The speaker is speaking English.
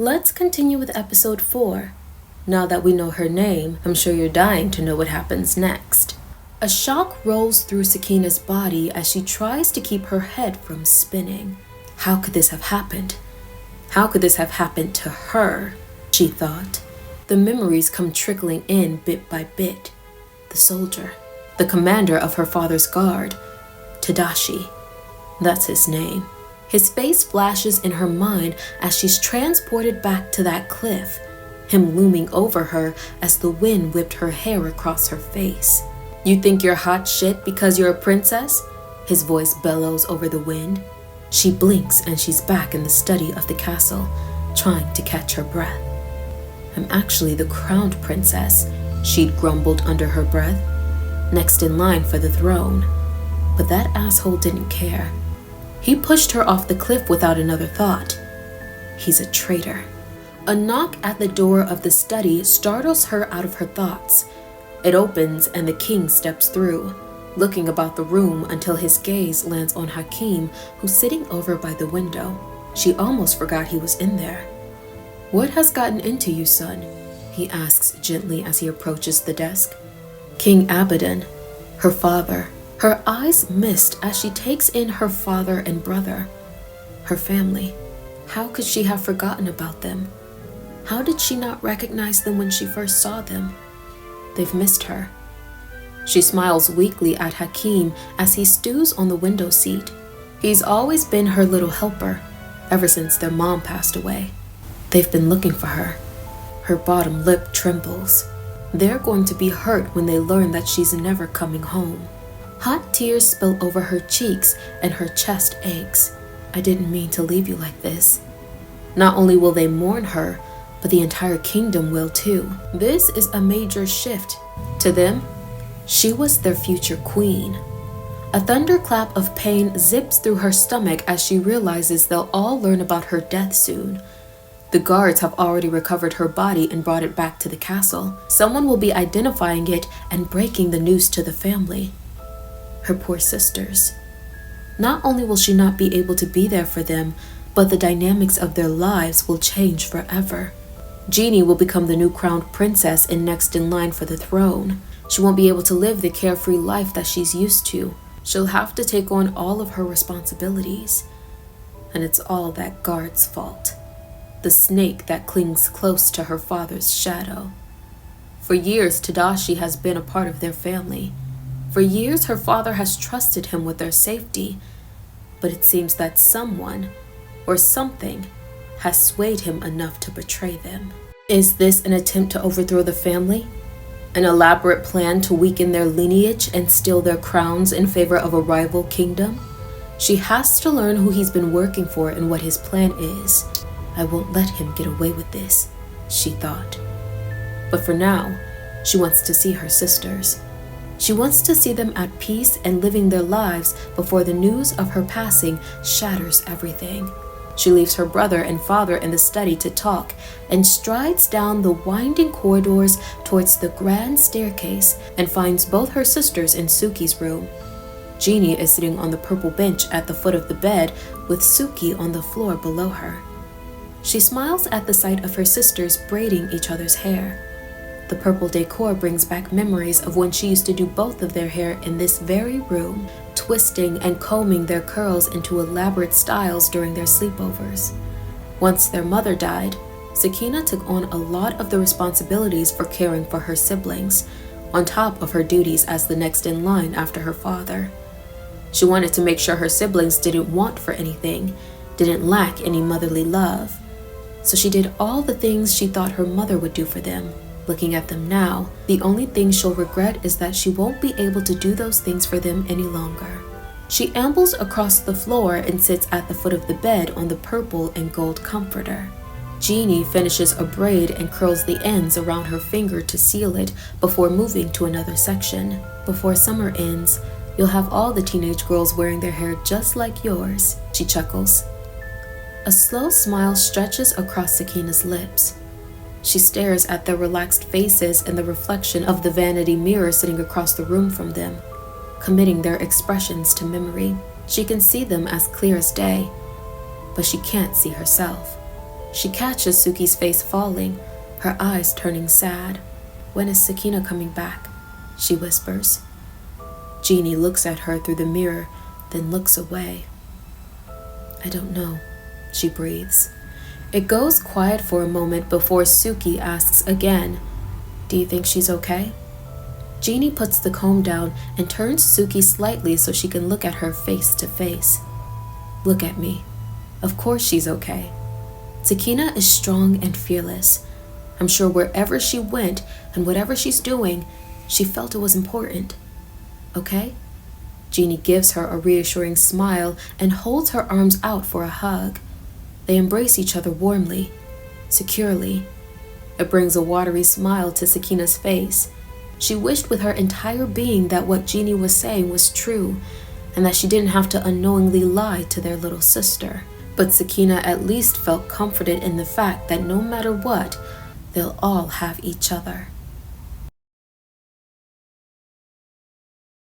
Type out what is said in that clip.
Let's continue with episode 4. Now that we know her name, I'm sure you're dying to know what happens next. A shock rolls through Sakina's body as she tries to keep her head from spinning. How could this have happened? How could this have happened to her? She thought. The memories come trickling in bit by bit. The soldier, the commander of her father's guard, Tadashi. That's his name. His face flashes in her mind as she's transported back to that cliff, him looming over her as the wind whipped her hair across her face. You think you're hot shit because you're a princess? His voice bellows over the wind. She blinks and she's back in the study of the castle, trying to catch her breath. I'm actually the crowned princess, she'd grumbled under her breath, next in line for the throne. But that asshole didn't care. He pushed her off the cliff without another thought. He's a traitor. A knock at the door of the study startles her out of her thoughts. It opens and the king steps through, looking about the room until his gaze lands on Hakim, who's sitting over by the window. She almost forgot he was in there. What has gotten into you, son? He asks gently as he approaches the desk. King Abaddon, her father. Her eyes mist as she takes in her father and brother, her family. How could she have forgotten about them? How did she not recognize them when she first saw them? They've missed her. She smiles weakly at Hakim as he stews on the window seat. He's always been her little helper, ever since their mom passed away. They've been looking for her. Her bottom lip trembles. They're going to be hurt when they learn that she's never coming home. Hot tears spill over her cheeks and her chest aches. I didn't mean to leave you like this. Not only will they mourn her, but the entire kingdom will too. This is a major shift. To them, she was their future queen. A thunderclap of pain zips through her stomach as she realizes they'll all learn about her death soon. The guards have already recovered her body and brought it back to the castle. Someone will be identifying it and breaking the news to the family. Her poor sisters. Not only will she not be able to be there for them, but the dynamics of their lives will change forever. Jeannie will become the new crowned princess and next in line for the throne. She won't be able to live the carefree life that she's used to. She'll have to take on all of her responsibilities. And it's all that guard's fault. The snake that clings close to her father's shadow. For years, Tadashi has been a part of their family. For years, her father has trusted him with their safety, but it seems that someone or something has swayed him enough to betray them. Is this an attempt to overthrow the family? An elaborate plan to weaken their lineage and steal their crowns in favor of a rival kingdom? She has to learn who he's been working for and what his plan is. I won't let him get away with this, she thought. But for now, she wants to see her sisters. She wants to see them at peace and living their lives before the news of her passing shatters everything. She leaves her brother and father in the study to talk and strides down the winding corridors towards the grand staircase and finds both her sisters in Suki's room. Jeannie is sitting on the purple bench at the foot of the bed with Suki on the floor below her. She smiles at the sight of her sisters braiding each other's hair. The purple decor brings back memories of when she used to do both of their hair in this very room, twisting and combing their curls into elaborate styles during their sleepovers. Once their mother died, Sakina took on a lot of the responsibilities for caring for her siblings, on top of her duties as the next in line after her father. She wanted to make sure her siblings didn't want for anything, didn't lack any motherly love. So she did all the things she thought her mother would do for them. Looking at them now, the only thing she'll regret is that she won't be able to do those things for them any longer. She ambles across the floor and sits at the foot of the bed on the purple and gold comforter. Jeannie finishes a braid and curls the ends around her finger to seal it before moving to another section. Before summer ends, you'll have all the teenage girls wearing their hair just like yours, she chuckles. A slow smile stretches across Sakina's lips. She stares at their relaxed faces in the reflection of the vanity mirror sitting across the room from them, committing their expressions to memory. She can see them as clear as day, but she can't see herself. She catches Suki's face falling, her eyes turning sad. "When is Sakina coming back?" she whispers. Jeannie looks at her through the mirror, then looks away. "I don't know," she breathes. It goes quiet for a moment before Suki asks again, "Do you think she's okay?" Jeannie puts the comb down and turns Suki slightly so she can look at her face to face. "Look at me. Of course she's okay. Sakina is strong and fearless. I'm sure wherever she went and whatever she's doing, she felt it was important. Okay?" Jeannie gives her a reassuring smile and holds her arms out for a hug. They embrace each other warmly, securely. It brings a watery smile to Sakina's face. She wished with her entire being that what Jeannie was saying was true, and that she didn't have to unknowingly lie to their little sister. But Sakina at least felt comforted in the fact that no matter what, they'll all have each other.